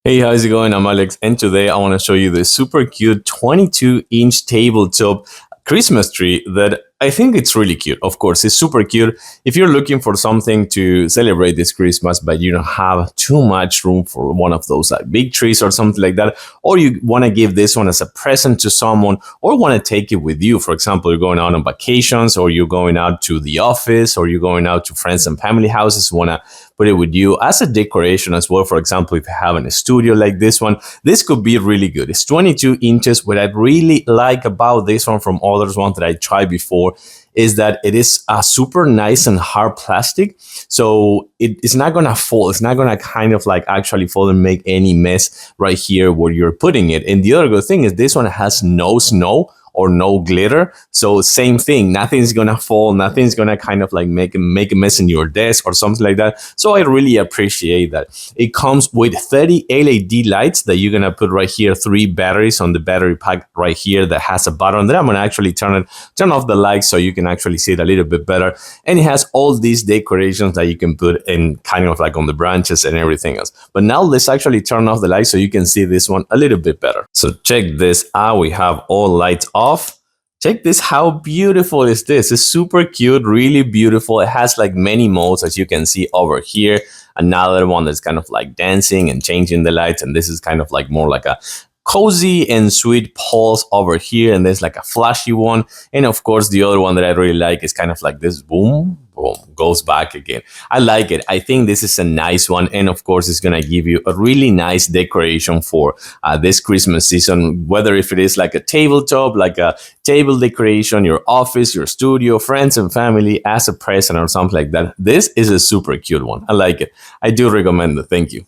Hey, how's it going? I'm Alex, and today I want to show you this super cute 22-inch tabletop Christmas tree that I think it's really cute. Of course, it's super cute. If you're looking for something to celebrate this Christmas, but you don't have too much room for one of those like big trees or something like that, or you want to give this one as a present to someone, or want to take it with you. For example, you're going out on vacations, or you're going out to the office, or you're going out to friends and family houses, want to put it with you as a decoration as well. For example, if you have in a studio like this one, this could be really good. It's 22 inches. What I really like about this one from others ones that I tried before is that it is a super nice and hard plastic. So it's not gonna fall. It's not gonna kind of like actually fall and make any mess right here where you're putting it. And the other good thing is this one has no snow or no glitter. So same thing, nothing's gonna fall, nothing's gonna kind of like make a mess in your desk or something like that. So I really appreciate that. It comes with 30 LED lights that you're gonna put right here, 3 batteries on the battery pack right here that has a button that I'm gonna actually turn off the lights so you can actually see it a little bit better. And it has all these decorations that you can put in kind of like on the branches and everything else. But now let's actually turn off the lights so you can see this one a little bit better. So check this out, we have all lights off. Check this, how beautiful is this? It's super cute, really beautiful. It has like many modes as you can see over here. Another one that's kind of like dancing and changing the lights, and this is kind of like more like a cozy and sweet pulse over here, and there's like a flashy one. And of course the other one that I really like is kind of like this, boom boom, goes back again. I like it. I think this is a nice one, and of course it's gonna give you a really nice decoration for this Christmas season, whether if it is like a tabletop, like a table decoration, your office, your studio, friends and family as a present or something like that. This is a super cute one. I like it. I do recommend it. Thank you.